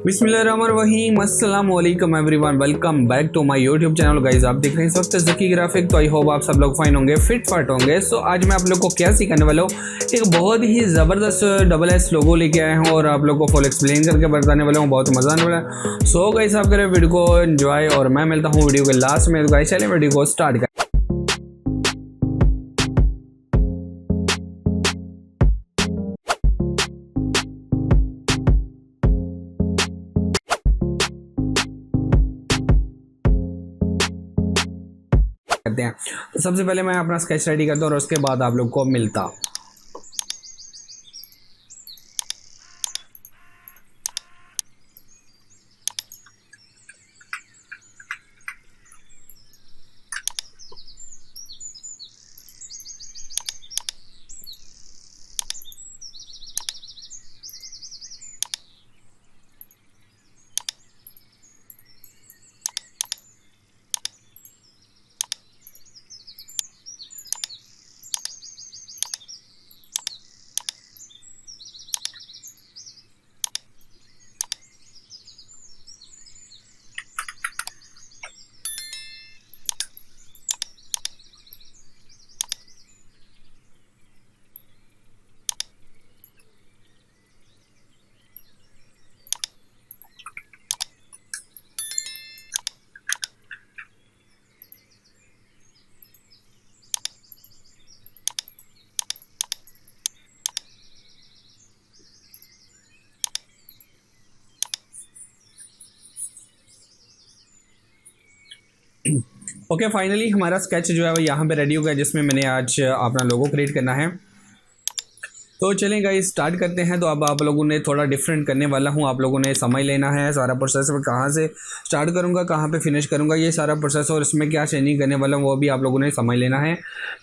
बिस्मिल्लाहिर्रहमानिर्रहीम अस्सलाम वालेकुम everyone, welcome back to my YouTube channel. Guys आप देख रहे हैं इस वक्त ज़की ग्राफिक। तो आई होप आप सब लोग फाइन होंगे, फिट फाट होंगे। सो आज मैं आप लोग को क्या सिखाने वाला हूँ, एक बहुत ही ज़बरदस्त डबल एस लोगो लेके आया हूँ और आप लोग को फुल एक्सप्लेन करके बताने वाला हूँ, बहुत मज़ा आने वाला है। सो गाइस आप करें वीडियो को एंजॉय और मैं मिलता हूँ वीडियो के लास्ट में। गाइस चलें वीडियो को स्टार्ट कर। करते हैं तो सबसे पहले मैं अपना स्केच रेडी करता हूँ और उसके बाद आप लोग को मिलता। ओके फाइनली हमारा स्केच जो है वो यहाँ पे रेडी हो गया, जिसमें मैंने आज अपना लोगो क्रिएट करना है। तो चलें गाइस स्टार्ट करते हैं। तो अब आप लोगों ने थोड़ा डिफरेंट करने वाला हूँ, आप लोगों ने समझ लेना है सारा प्रोसेस। मैं कहाँ से स्टार्ट करूँगा, कहाँ पे फिनिश करूँगा, ये सारा प्रोसेस, और इसमें क्या चेंजिंग करने वाला हूँ वो भी आप लोगों ने समझ लेना है।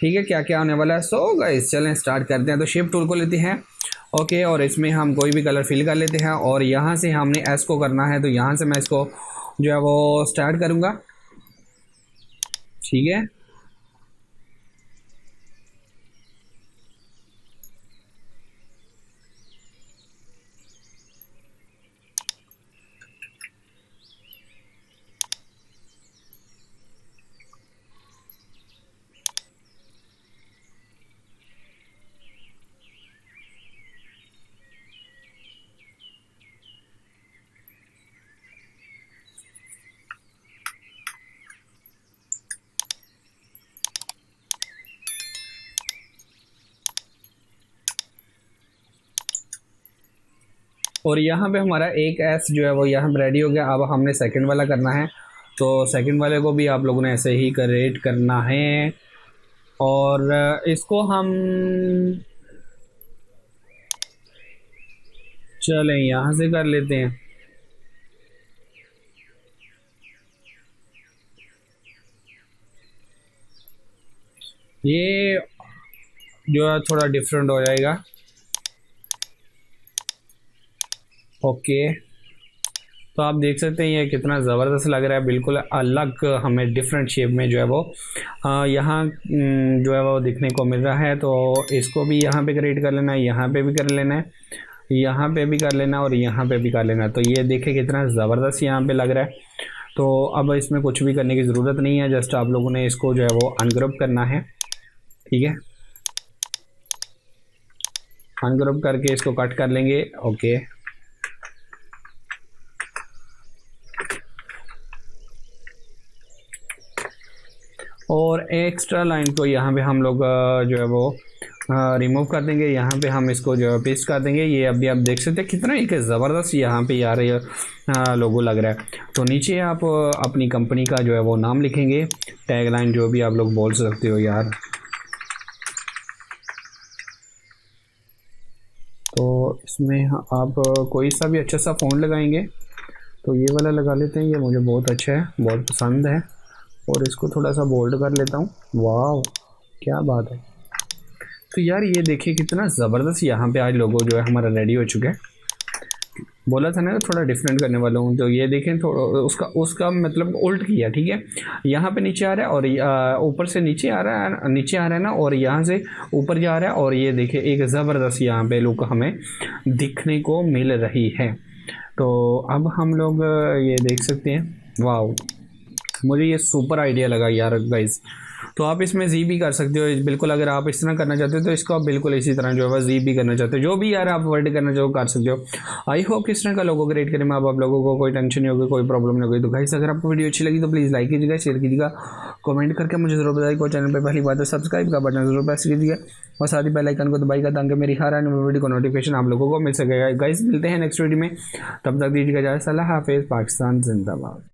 ठीक है, क्या क्या होने वाला है। सो गाइस चलें स्टार्ट करते हैं। तो शेप टूल को लेते हैं, ओके, और इसमें हम कोई भी कलर फिल कर लेते हैं और यहाँ से हमने एस को करना है। तो यहाँ से मैं इसको जो है वो स्टार्ट करूँगा, ठीक है। और यहाँ पे हमारा एक एस जो है वो यहाँ पे रेडी हो गया। अब हमने सेकंड वाला करना है, तो सेकंड वाले को भी आप लोगों ने ऐसे ही क्रिएट करना है और इसको हम चलें यहाँ से कर लेते हैं। ये जो है थोड़ा डिफरेंट हो जाएगा, ओके। तो आप देख सकते हैं ये कितना ज़बरदस्त लग रहा है, बिल्कुल अलग हमें डिफरेंट शेप में जो है वो यहाँ जो है वो दिखने को मिल रहा है। तो इसको भी यहाँ पे क्रिएट कर लेना है, यहाँ पे भी कर लेना है, यहाँ पे भी कर लेना है और यहाँ पे भी कर लेना है। तो ये देखिए कितना ज़बरदस्त यहाँ पे लग रहा है। तो अब इसमें कुछ भी करने की ज़रूरत नहीं है, जस्ट आप लोगों ने इसको जो है वो अनग्रुप करना है, ठीक है। अनग्रुप करके इसको कट कर लेंगे, ओके। और एक्स्ट्रा लाइन को यहाँ पे हम लोग जो है वो रिमूव कर देंगे। यहाँ पे हम इसको जो है पेस्ट कर देंगे। ये अभी आप देख सकते हैं कितना एक ज़बरदस्त यहाँ पे यार ये लोगो लग रहा है। तो नीचे आप अपनी कंपनी का जो है वो नाम लिखेंगे, टैग लाइन जो भी आप लोग बोल सकते हो यार। तो इसमें आप कोई सा भी अच्छा सा फ़ॉन्ट लगाएंगे, तो ये वाला लगा लेते हैं, ये मुझे बहुत अच्छा है, बहुत पसंद है। और इसको थोड़ा सा बोल्ड कर लेता हूँ, वाह क्या बात है। तो यार ये देखिए कितना ज़बरदस्त यहाँ पे आज लोगो जो है हमारा रेडी हो चुका है। बोला था ना थोड़ा डिफरेंट करने वाला हूँ। तो ये देखें थोड़ा उसका मतलब उल्ट किया, ठीक है। यहाँ पे नीचे आ रहा है और ऊपर से नीचे आ रहा है ना, और यहाँ से ऊपर जा रहा है। और ये देखिए एक ज़बरदस्त यहाँ पे लुक हमें दिखने को मिल रही है। तो अब हम लोग ये देख सकते हैं। वाओ, मुझे ये सुपर आइडिया लगा यार गाइस। तो आप इसमें जी भी कर सकते हो बिल्कुल, अगर आप इस तरह करना चाहते हो तो इसको आप बिल्कुल इसी तरह जो है जी भी करना चाहते हो, जो भी यार आप वर्ड करना चाहो कर सकते हो। आई होप इस तरह का लोगो क्रिएट करने में आप लोगों को कोई टेंशन नहीं होगी, कोई प्रॉब्लम नहीं होगी। तो गाइस अगर आपको वीडियो अच्छी लगी तो प्लीज़ लाइक कीजिएगा, शेयर कीजिएगा, कमेंट करके मुझे जरूर बताइए। कोई चैनल पर पहली बात है सब्सक्राइब का बटन जरूर प्रेस कीजिएगा और साथ ही बेल आइकन को दबाइएगा ताकि मेरी हर आने वाली वीडियो को नोटिफिकेशन आप लोगों को मिल सकेगा। गाइस मिलते हैं नेक्स्ट वीडियो में, तब तक दीजिएगा इजाज़त। अल्लाह हाफिज़। पाकिस्तान जिंदाबाद।